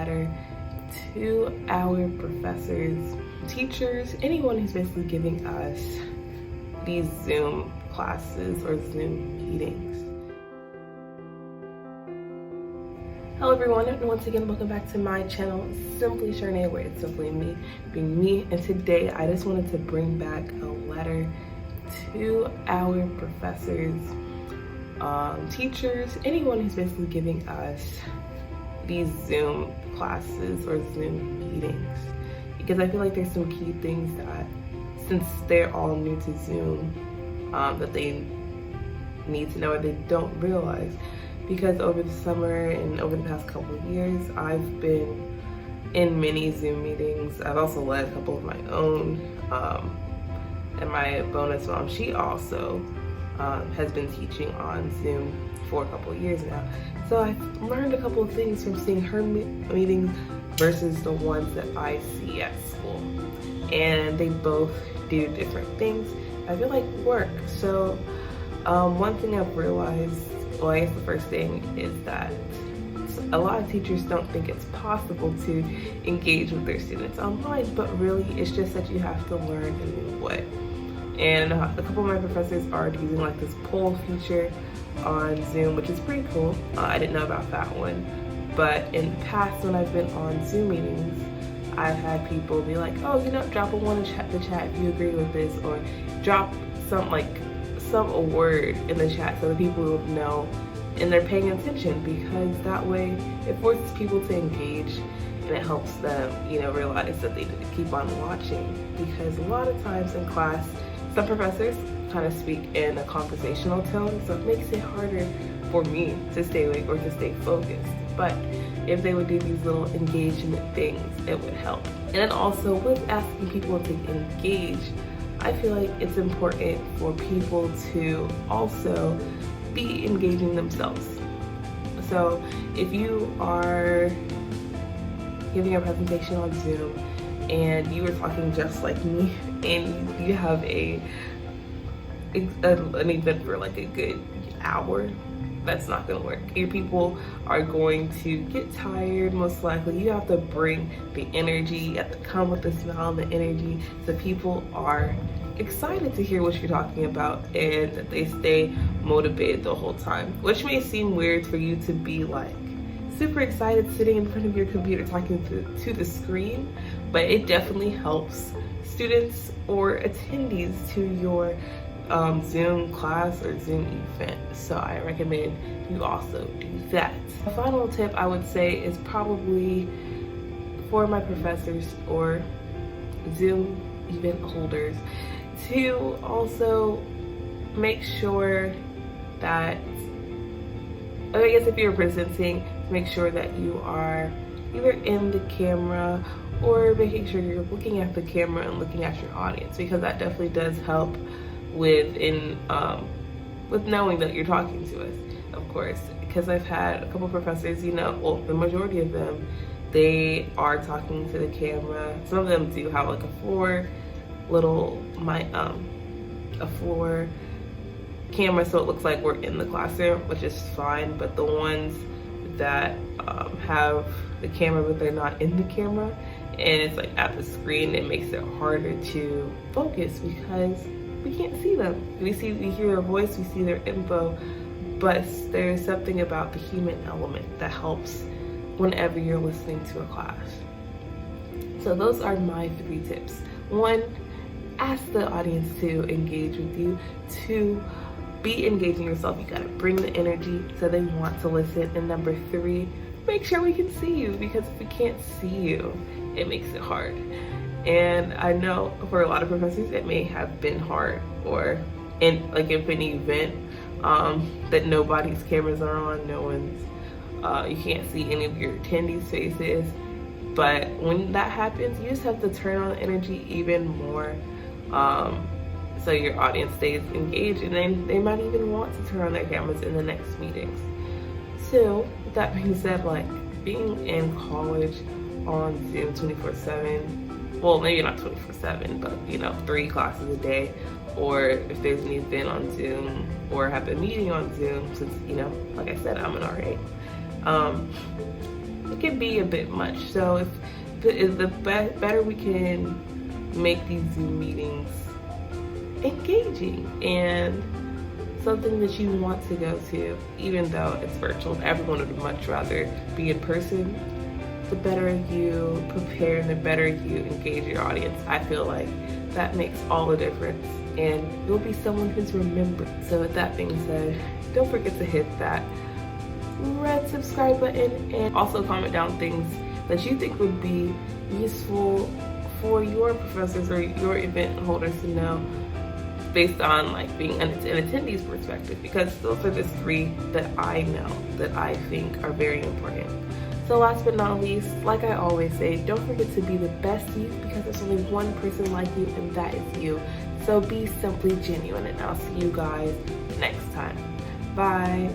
letter to our professors, teachers, anyone who's basically giving us these Zoom classes or Zoom meetings. Hello everyone, and once again welcome back to my channel, Simply Sharnae, where it's simply me being me. And today I just wanted to bring back a letter to our professors, teachers, anyone who's basically giving us these Zoom classes or Zoom meetings, because I feel like there's some key things that, since they're all new to Zoom, that they need to know or they don't realize. Because over the summer and over the past couple of years, I've been in many Zoom meetings. I've also led a couple of my own, and my bonus mom, she also has been teaching on Zoom for a couple of years now. So I've learned a couple of things from seeing her meetings versus the ones that I see at school. And they both do different things I feel like work. So one thing I've realized, well, I guess the first thing is that a lot of teachers don't think it's possible to engage with their students online, but really it's just that you have to learn a new way. And a couple of my professors are using like this poll feature on Zoom, which is pretty cool. I didn't know about that one, but in the past when I've been on Zoom meetings, I've had people be like, oh, you know, drop a one in the chat if you agree with this, or drop a word in the chat so that people will know and they're paying attention, because that way it forces people to engage and it helps them, you know, realize that they need to keep on watching. Because a lot of times in class, some professors kind of speak in a conversational tone, so it makes it harder for me to stay awake or to stay focused. But if they would do these little engagement things, it would help. And then also with asking people to engage, I feel like it's important for people to also be engaging themselves. So if you are giving a presentation on Zoom and you are talking just like me and you have an event for like a good hour, that's not gonna work. Your people are going to get tired, most likely. You have to bring the energy, you have to come with the smile and the energy, so people are excited to hear what you're talking about and that they stay motivated the whole time. Which may seem weird for you to be like super excited sitting in front of your computer talking to the screen, but it definitely helps students or attendees to your Zoom class or Zoom event. So I recommend you also do that. The final tip I would say is probably for my professors or Zoom event holders to also make sure that, I guess if you're presenting, make sure that you are either in the camera or making sure you're looking at the camera and looking at your audience, because that definitely does help with knowing that you're talking to us, of course. Because I've had a couple of professors, you know, well, the majority of them, they are talking to the camera. Some of them do have like a floor camera, so it looks like we're in the classroom, which is fine. But the ones that have the camera but they're not in the camera and it's like at the screen, it makes it harder to focus because we can't see them. We hear their voice, we see their info, but there's something about the human element that helps whenever you're listening to a class. So those are my 3 tips. 1, ask the audience to engage with you. 2, be engaging yourself. You gotta bring the energy so they want to listen. And number 3, make sure we can see you, because if we can't see you, it makes it hard. And I know for a lot of professors it may have been hard, or in like if an event that nobody's cameras are on, no one's you can't see any of your attendees' faces. But when that happens, you just have to turn on the energy even more, so your audience stays engaged, and then they might even want to turn on their cameras in the next meetings. So with that being said, like being in college on Zoom 24/7, well, maybe not 24/7, but you know, 3 classes a day, or if there's an event on Zoom or have a meeting on Zoom, since, you know, like I said, I'm an RA. it can be a bit much. So if the better we can make these Zoom meetings engaging and something that you want to go to, even though it's virtual. Everyone would much rather be in person. The better you prepare and the better you engage your audience, I feel like that makes all the difference, and you'll be someone who's remembered. So with that being said, don't forget to hit that red subscribe button and also comment down things that you think would be useful for your professors or your event holders to know, based on like being an attendee's perspective, because those are the 3 that I know that I think are very important. So last but not least, like I always say, don't forget to be the best you, because there's only one person like you, and that is you. So be simply genuine, and I'll see you guys next time. Bye.